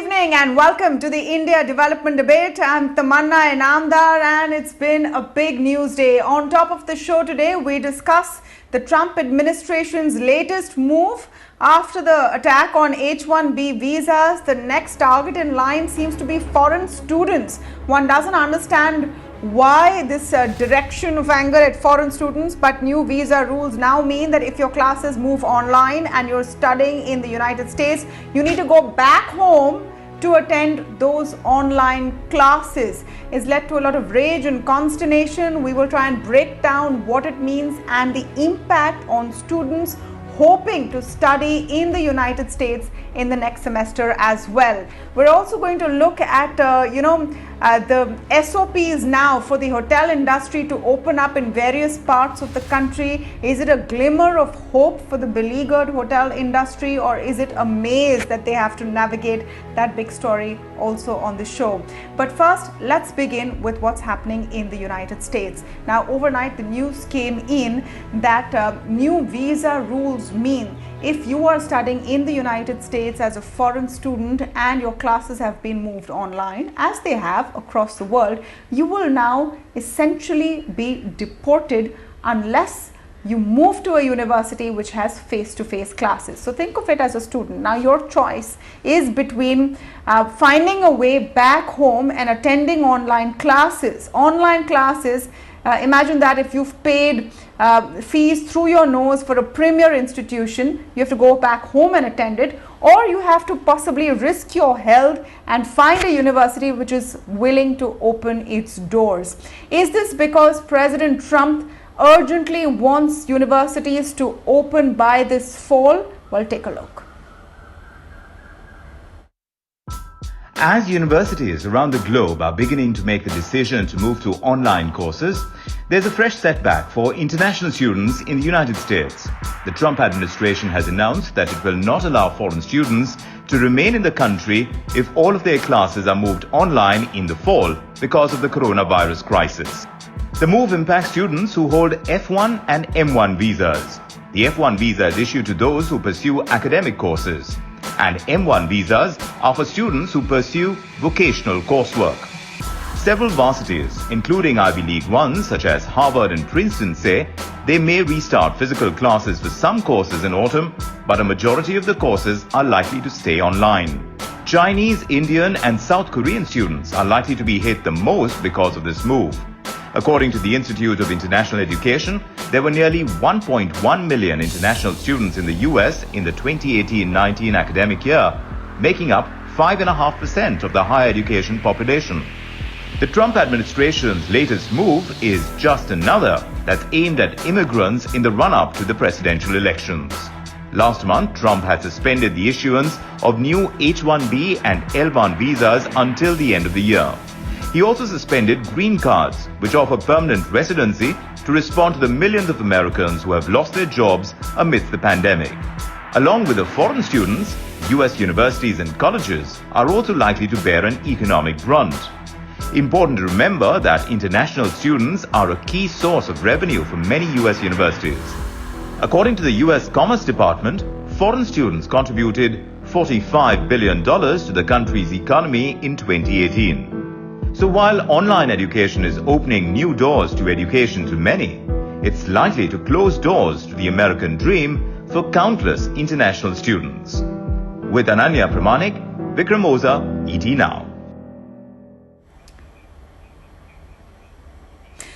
evening and welcome to the India Development Debate. I'm Tamanna Inamdar and it's been a big news day. On top of the show today, we discuss the Trump administration's latest move after the attack on H1B visas. The next target in line seems to be foreign students. One doesn't understand why this direction of anger at foreign students, but new visa rules now mean that if your classes move online and you're studying in the United States, you need to go back home to attend those online classes. It's led to a lot of rage and consternation. We will try and break down what it means and the impact on students hoping to study in the United States in the next semester as well. We're also going to look at the SOPs now for the hotel industry to open up in various parts of the country. Is it a glimmer of hope for the beleaguered hotel industry, or is it a maze that they have to navigate? That big story also on the show. But first, let's begin with what's happening in the United States. Now, overnight, the news came in that new visa rules mean if you are studying in the United States as a foreign student and your classes have been moved online, as they have across the world, you will now essentially be deported unless you move to a university which has face-to-face classes. So think of it as a student. Now your choice is between finding a way back home and attending online classes. Imagine that if you've paid fees through your nose for a premier institution, you have to go back home and attend it, or you have to possibly risk your health and find a university which is willing to open its doors. Is this because President Trump urgently wants universities to open by this fall? Well, take a look. As universities around the globe are beginning to make the decision to move to online courses, there's a fresh setback for international students in the United States. The Trump administration has announced that it will not allow foreign students to remain in the country if all of their classes are moved online in the fall because of the coronavirus crisis. The move impacts students who hold F1 and M1 visas. The F1 visa is issued to those who pursue academic courses, and M1 visas are for students who pursue vocational coursework. Several varsities, including Ivy League ones such as Harvard and Princeton, say they may restart physical classes for some courses in autumn, but a majority of the courses are likely to stay online. Chinese, Indian and South Korean students are likely to be hit the most because of this move. According to the Institute of International Education, there were nearly 1.1 million international students in the US in the 2018-19 academic year, making up 5.5% of the higher education population. The Trump administration's latest move is just another that's aimed at immigrants in the run-up to the presidential elections. Last month, Trump had suspended the issuance of new H1B and L1 visas until the end of the year. He also suspended green cards, which offer permanent residency, to respond to the millions of Americans who have lost their jobs amidst the pandemic. Along with the foreign students, US universities and colleges are also likely to bear an economic brunt. Important to remember that international students are a key source of revenue for many US universities. According to the US Commerce Department, foreign students contributed $45 billion to the country's economy in 2018. So while online education is opening new doors to education to many, it's likely to close doors to the American dream for countless international students. With Ananya Pramanik, Vikram Oza, ET Now.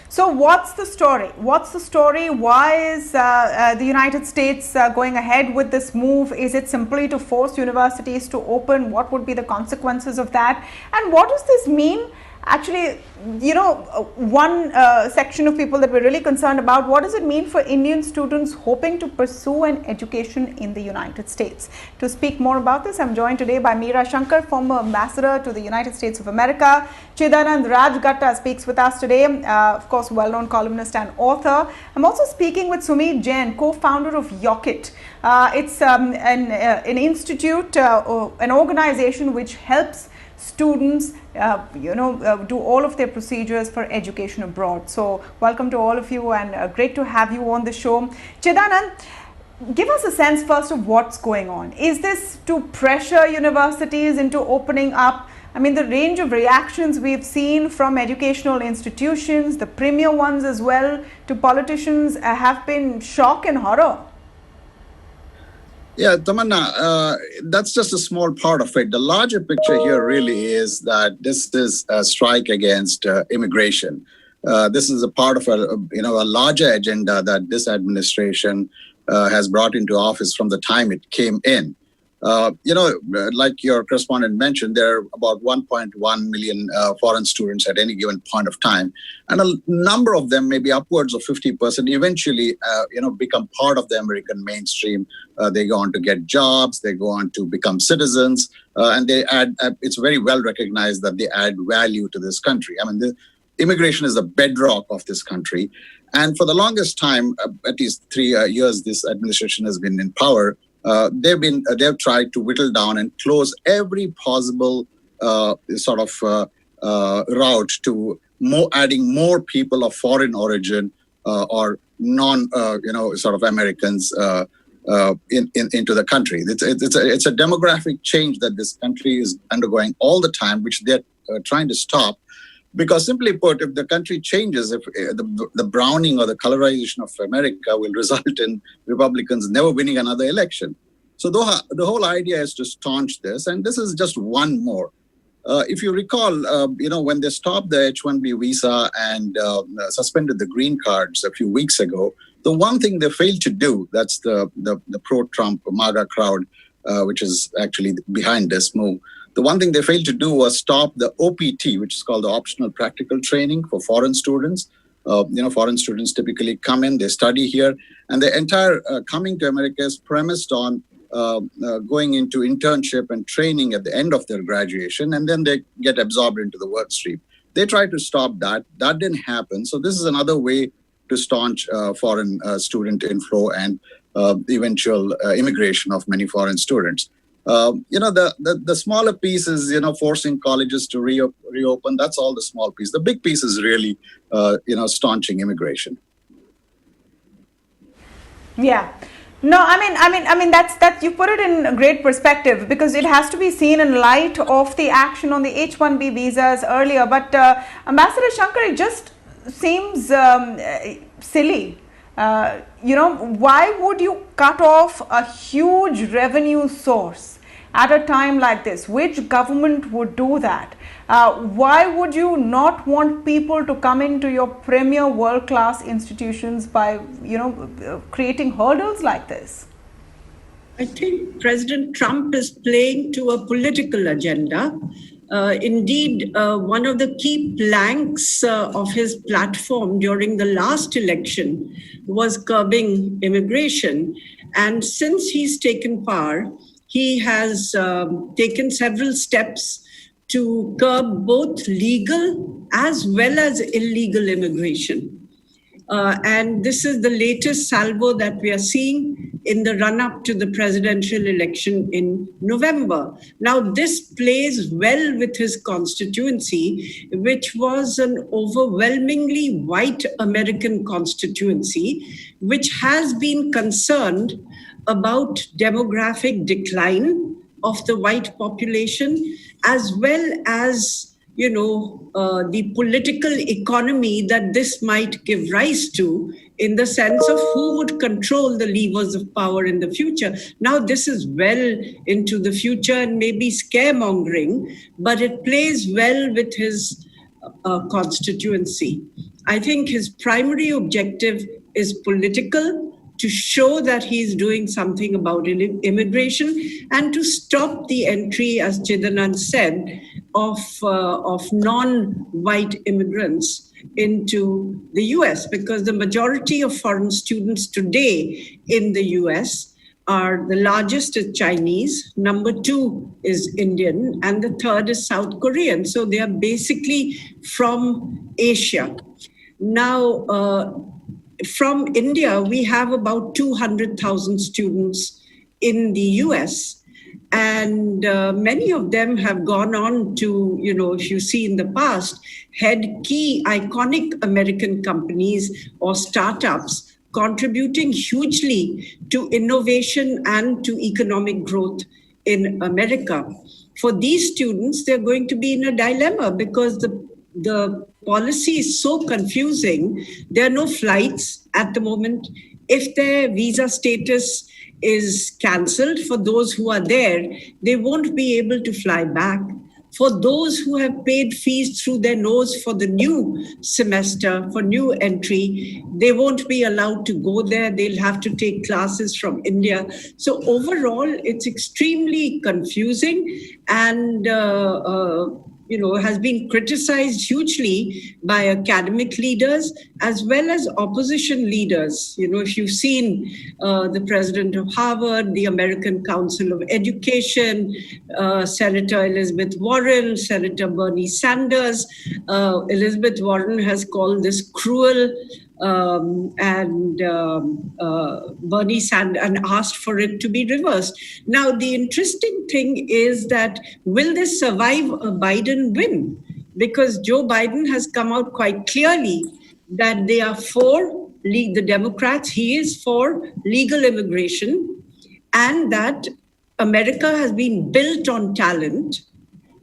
So what's the story? Why is the United States going ahead with this move? Is it simply to force universities to open? What would be the consequences of that? And what does this mean? Actually, one section of people that we're really concerned about, what does it mean for Indian students hoping to pursue an education in the United States? To speak more about this, I'm joined today by Meera Shankar, former ambassador to the United States of America. Chidanand Rajghatta speaks with us today, of course, well-known columnist and author. I'm also speaking with Sumeet, Jain, co-founder of Yocket. It's an institute, an organization which helps students do all of their procedures for education abroad. So welcome to all of you, and great to have you on the show. Chidanand, give us a sense first of what's going on. Is this to pressure universities into opening up? I mean, the range of reactions we've seen from educational institutions, the premier ones as well, to politicians have been shock and horror. Yeah, Tamanna, that's just a small part of it. The larger picture here really is that this is a strike against immigration. This is a part of a larger agenda that this administration has brought into office from the time it came in. Like your correspondent mentioned, there are about 1.1 million foreign students at any given point of time. And a number of them, maybe upwards of 50%, eventually, become part of the American mainstream. They go on to get jobs, they go on to become citizens, and they add, it's very well recognized that they add value to this country. I mean, the immigration is the bedrock of this country. And for the longest time, at least 3 years, this administration has been in power. They've tried to whittle down and close every possible route to adding more people of foreign origin or Americans into the country. It's a demographic change that this country is undergoing all the time, which they're trying to stop. Because simply put, if the country changes, if the browning or the colorization of America will result in Republicans never winning another election. So the whole idea is to staunch this, and this is just one more. If you recall, when they stopped the H1B visa and suspended the green cards a few weeks ago, the one thing they failed to do, that's the pro-Trump MAGA crowd, which is actually behind this move. The one thing they failed to do was stop the OPT, which is called the optional practical training for foreign students. Foreign students typically come in, they study here, and the entire coming to America is premised on going into internship and training at the end of their graduation, and then they get absorbed into the work stream. They tried to stop that. That didn't happen. So this is another way to staunch foreign student inflow and eventual immigration of many foreign students. The smaller piece is, forcing colleges to reopen. That's all the small piece. The big piece is really, staunching immigration. Yeah. No, I mean that you put it in a great perspective, because it has to be seen in light of the action on the H1B visas earlier. But Ambassador Shankar, it just seems silly. Why would you cut off a huge revenue source at a time like this? Which government would do that? Why would you not want people to come into your premier world-class institutions by, creating hurdles like this? I think President Trump is playing to a political agenda. Indeed, one of the key planks of his platform during the last election was curbing immigration. And since he's taken power, he has taken several steps to curb both legal as well as illegal immigration. And this is the latest salvo that we are seeing in the run-up to the presidential election in November. Now, this plays well with his constituency, which was an overwhelmingly white American constituency, which has been concerned about demographic decline of the white population, as well as the political economy that this might give rise to, in the sense of who would control the levers of power in the future. Now, this is well into the future and maybe scaremongering, but it plays well with his constituency. I think his primary objective is political, to show that he's doing something about immigration and to stop the entry, as Chidanand said, of non-white immigrants into the US, because the majority of foreign students today in the US are, the largest is Chinese, number 2 is Indian, and the third is South Korean. So they are basically from Asia. Now, from India, we have about 200,000 students in the US. And many of them have gone on to, if you see in the past, head key iconic American companies or startups contributing hugely to innovation and to economic growth in America. For these students, they're going to be in a dilemma because the policy is so confusing. There are no flights at the moment. If their visa status is cancelled for those who are there, they won't be able to fly back. For those who have paid fees through their nose for the new semester, for new entry, they won't be allowed to go there. They'll have to take classes from India. So overall, it's extremely confusing and has been criticized hugely by academic leaders as well as opposition leaders. If you've seen the president of Harvard, the American Council of Education, Senator Elizabeth Warren, Senator Bernie Sanders. Elizabeth Warren has called this cruel and Bernie Sanders and asked for it to be reversed. Now, the interesting thing is that will this survive a Biden win? Because Joe Biden has come out quite clearly that they are for the Democrats. He is for legal immigration and that America has been built on talent,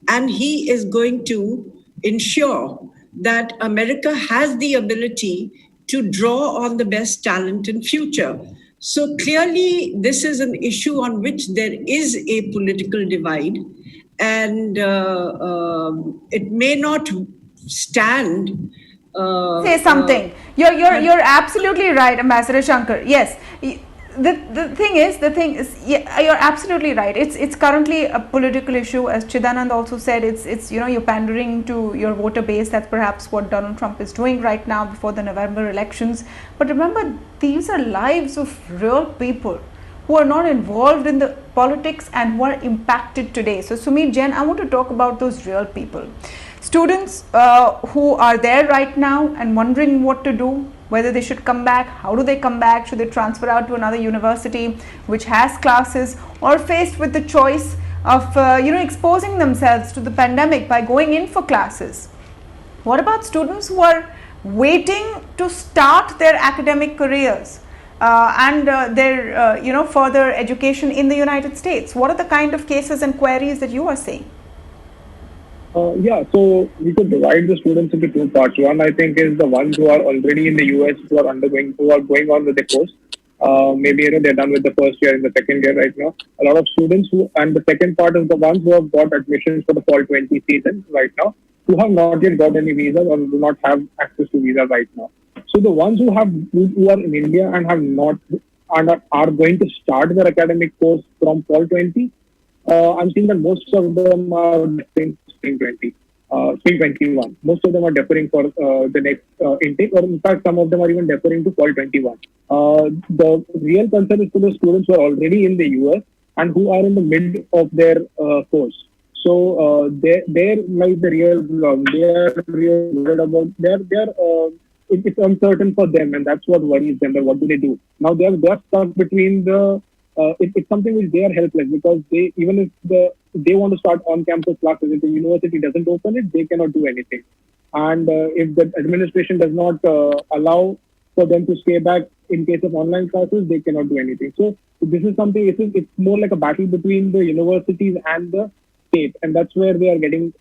and he is going to ensure that America has the ability to draw on the best talent in future. So clearly, this is an issue on which there is a political divide, and it may not stand. Say something. You're absolutely right, Ambassador Shankar. Yes. The thing is, yeah, you're absolutely right. It's currently a political issue, as Chidanand also said. It's you're pandering to your voter base. That's perhaps what Donald Trump is doing right now before the November elections. But remember, these are lives of real people who are not involved in the politics and who are impacted today. So Sumeet, Jain, I want to talk about those real people. Students who are there right now and wondering what to do, whether they should come back, how do they come back, should they transfer out to another university which has classes, or faced with the choice of exposing themselves to the pandemic by going in for classes. What about students who are waiting to start their academic careers and their further education in the United States? What are the kind of cases and queries that you are seeing? So we could divide the students into two parts. One, I think, is the ones who are already in the US, who are going on with the course. Maybe they're done with the first year, in the second year right now. A lot of students and the second part is the ones who have got admissions for the fall 20 season right now, who have not yet got any visas or do not have access to visa right now. So the ones who are in India and have not and are going to start their academic course from fall 20, I'm seeing that most of them are spring 21. Most of them are deferring for the next intake, or in fact, some of them are even deferring to fall 21. The real concern is for the students who are already in the US and who are in the mid of their course. So they're like the real problem. They are really worried about it's uncertain for them, and that's what worries them. That what do they do now? They're stuck between the. It's something which they are helpless, because even if they want to start on-campus classes, if the university doesn't open it, they cannot do anything. And if the administration does not allow for them to stay back in case of online classes, they cannot do anything. So this is something. It's more like a battle between the universities and the state, and that's where they are getting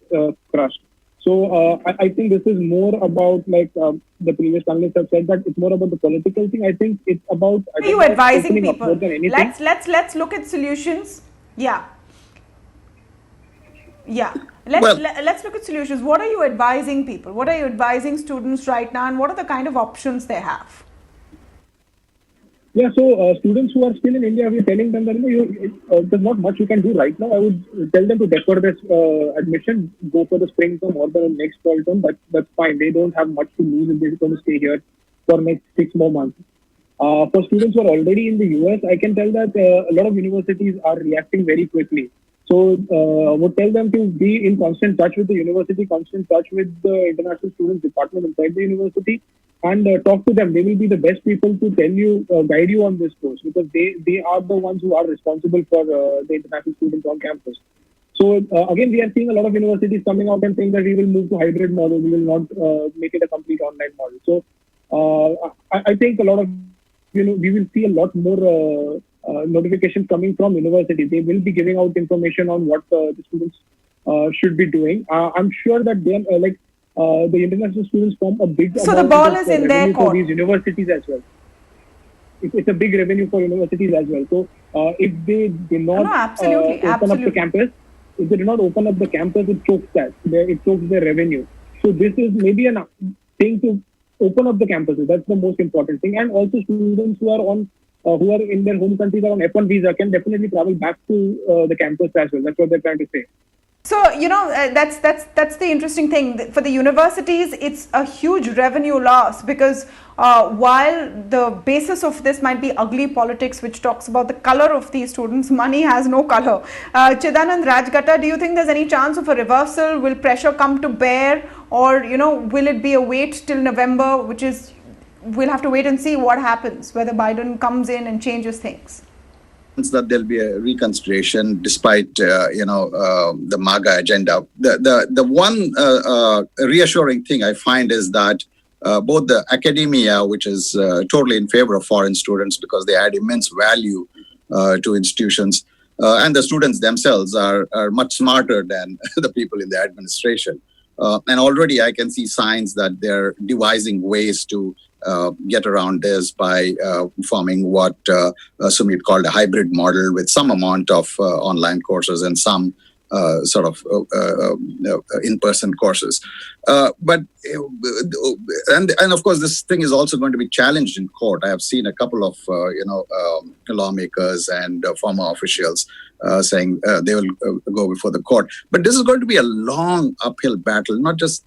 crushed. So I think this is more about, like the previous panelists have said, that it's more about the political thing. I think it's about. Are you advising people? Let's look at solutions. Let's look at solutions. What are you advising people? What are you advising students right now, and what are the kind of options they have? So students who are still in India, we're telling them that there's not much you can do right now. I would tell them to defer this admission, go for the spring term or the next fall term. That's fine. They don't have much to lose if they're going to stay here for next 6 more months. For students who are already in the US, I can tell that a lot of universities are reacting very quickly. So I would tell them to be in constant touch with the university, constant touch with the international students department inside the university, and talk to them. They will be the best people to tell you, guide you on this course, because they are the ones who are responsible for the international students on campus. So again, we are seeing a lot of universities coming out and saying that we will move to hybrid model. We will not make it a complete online model. So I think a lot of we will see a lot more notifications coming from universities. They will be giving out information on what the students should be doing. I'm sure that they the international students form a big So the amount ball of is in their revenue for court. these universities as well. It's a big revenue for universities as well. So if they do not No, absolutely, open up the campus, if they do not open up the campus, it chokes that. It chokes their revenue. So this is maybe a thing to open up the campuses. That's the most important thing. And also students who are in their home countries or on F1 visa can definitely travel back to the campus as well. That's what they're trying to say. So, that's the interesting thing. For the universities, it's a huge revenue loss because while the basis of this might be ugly politics, which talks about the color of these students, money has no color. Chidanand Rajghatta, do you think there's any chance of a reversal? Will pressure come to bear, or will it be a wait till November, which is we'll have to wait and see what happens, whether Biden comes in and changes things? That there'll be a reconsideration despite the MAGA agenda. The one reassuring thing I find is that both the academia, which is totally in favor of foreign students because they add immense value to institutions, and the students themselves are much smarter than the people in the administration. And already I can see signs that they're devising ways to get around this by forming what Sumeet called a hybrid model with some amount of online courses and some sort of in-person courses. But of course, this thing is also going to be challenged in court. I have seen a couple of lawmakers and former officials saying they will go before the court. But this is going to be a long uphill battle, not just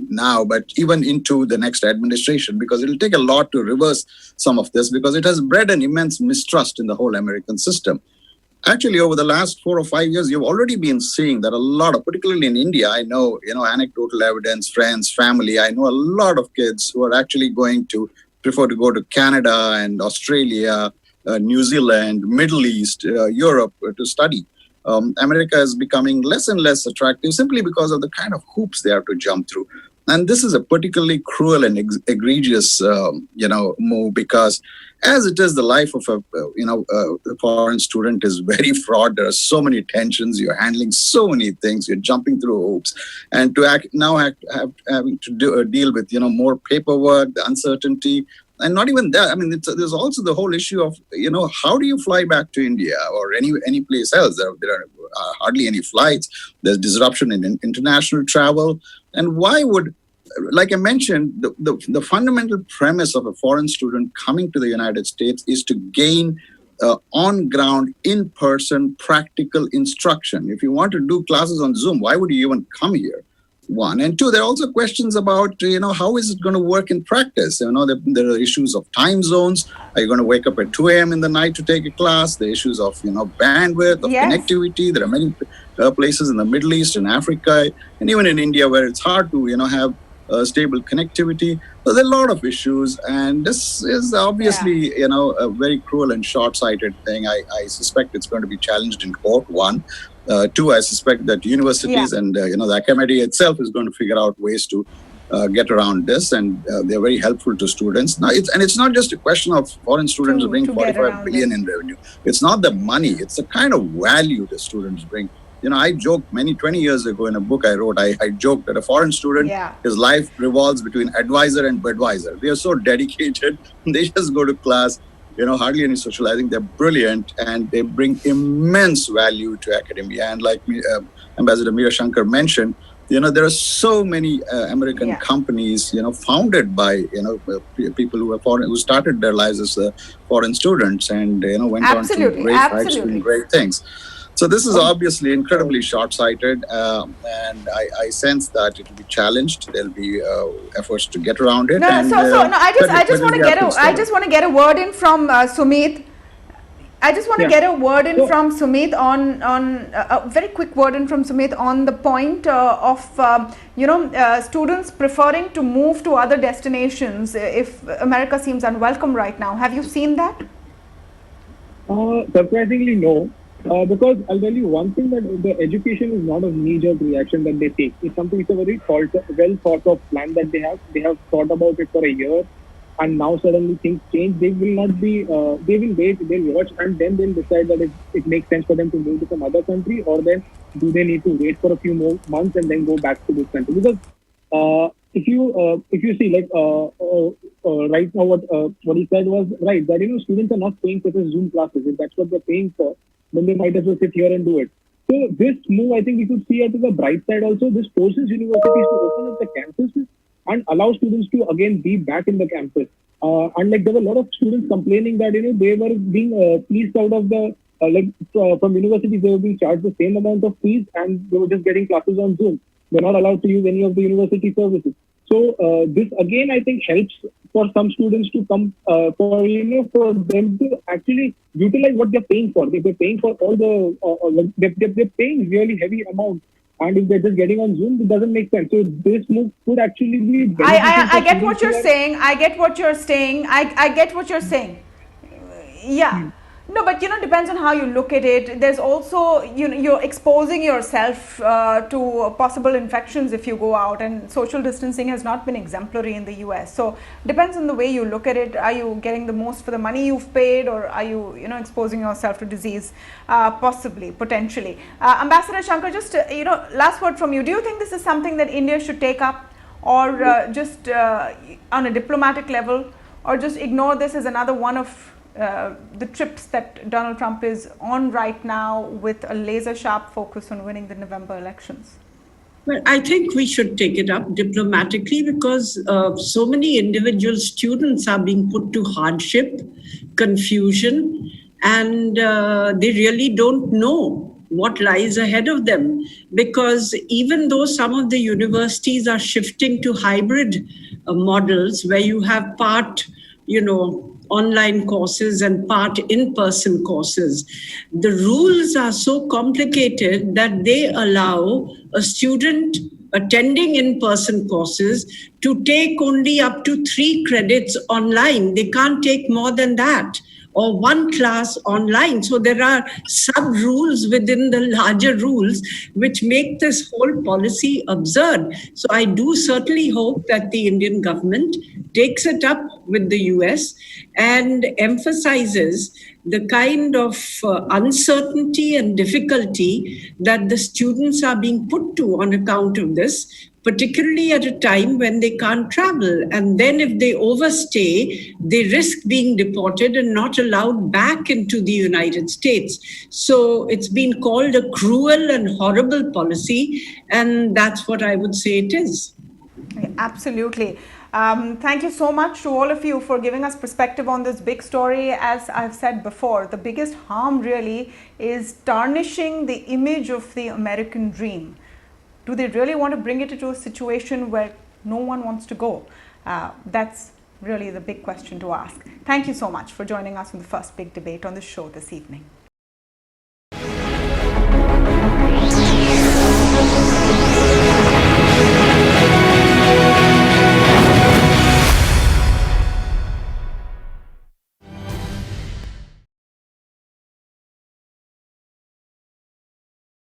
now, but even into the next administration, because it'll take a lot to reverse some of this, because it has bred an immense mistrust in the whole American system. Actually, over the last 4 or 5 years, you've already been seeing that a lot of, particularly in India, I know, anecdotal evidence, friends, family, I know a lot of kids who are actually going to prefer to go to Canada and Australia, New Zealand, Middle East, Europe to study. America is becoming less and less attractive simply because of the kind of hoops they have to jump through. And this is a particularly cruel and egregious, move, because as it is, the life of a foreign student is very fraught. There are so many tensions. You're handling so many things. You're jumping through hoops, and to having to deal with more paperwork, the uncertainty. And not even that. I mean, there's also the whole issue of, how do you fly back to India or any place else? There are hardly any flights. There's disruption in international travel. And why would, like I mentioned, the fundamental premise of a foreign student coming to the United States is to gain on-ground, in-person, practical instruction. If you want to do classes on Zoom, why would you even come here? One. And two, there are also questions about, how is it going to work in practice? There are issues of time zones. Are you going to wake up at 2 a.m. in the night to take a class? The issues of, bandwidth, of connectivity. There are many places in the Middle East and Africa, and even in India where it's hard to, have stable connectivity. So there are a lot of issues. And this is obviously, a very cruel and short-sighted thing. I suspect it's going to be challenged in court, one. Two, I suspect that universities and the academy itself is going to figure out ways to get around this, and they're very helpful to students. Now, it's not just a question of foreign students bring 45 billion in revenue. It's not the money; it's the kind of value the students bring. I joked 20 years ago in a book I wrote. I joked that a foreign student, his life revolves between advisor and Budweiser. They are so dedicated; they just go to class. Hardly any socializing. They're brilliant, and they bring immense value to academia. And like Ambassador Meera Shankar mentioned, there are so many American companies, founded by, people who are foreign, who started their lives as foreign students and, went on to great heights, doing great things. So this is obviously incredibly short-sighted, and I sense that it will be challenged. There'll be efforts to get around it. I just want to get a word in from Sumeet. I just want to get a word in from Sumeet on a very quick word in from Sumeet on the point of students preferring to move to other destinations if America seems unwelcome right now. Have you seen that? Surprisingly, no. Because I'll tell you one thing, that the education is not a knee-jerk reaction that they take. It's a very well thought of plan that they have. They have thought about it for a year. and now suddenly things change, they will not be, they will wait, they'll watch, and then they'll decide that it makes sense for them to move to some other country, or then do they need to wait for a few more months and then go back to this country? Because if you see, like right now, what he said was right, that students are not paying for the Zoom classes. If that's what they're paying for, then they might as well sit here and do it. So this move, I think we could see it as a bright side also. This forces universities to open up the campuses and allow students to again be back in the campus. And like there were a lot of students complaining that they were being fleeced out of the from universities. They were being charged the same amount of fees, and they were just getting classes on Zoom. They're not allowed to use any of the university services. So this again, I think, helps for some students to come for them to actually utilize what they're paying for. They're paying for all the they're paying really heavy amounts, and if they're just getting on Zoom, it doesn't make sense. So this move could actually be beneficial. I get what you're saying. I get what you're saying. I get what you're saying. Yeah. No, but depends on how you look at it. There's also, you're exposing yourself to possible infections if you go out, and social distancing has not been exemplary in the US. So depends on the way you look at it. Are you getting the most for the money you've paid, or are you, exposing yourself to disease, possibly, potentially? Ambassador Shankar, just, last word from you. Do you think this is something that India should take up, or just on a diplomatic level, or just ignore this as another one of the trips that Donald Trump is on right now, with a laser sharp focus on winning the November elections? Well, I think we should take it up diplomatically, because so many individual students are being put to hardship, confusion, and they really don't know what lies ahead of them. Because even though some of the universities are shifting to hybrid models, where you have part, online courses and part in-person courses, the rules are so complicated that they allow a student attending in-person courses to take only up to 3 credits online. They can't take more than that, or 1 class online. So there are sub-rules within the larger rules, which make this whole policy absurd. So I do certainly hope that the Indian government takes it up with the US and emphasizes the kind of uncertainty and difficulty that the students are being put to on account of this, particularly at a time when they can't travel. And then if they overstay, they risk being deported and not allowed back into the United States. So it's been called a cruel and horrible policy, and that's what I would say it is. Yeah, absolutely. Thank you so much to all of you for giving us perspective on this big story. As I've said before, the biggest harm really is tarnishing the image of the American dream. Do they really want to bring it into a situation where no one wants to go? That's really the big question to ask. Thank you so much for joining us on the first big debate on the show this evening.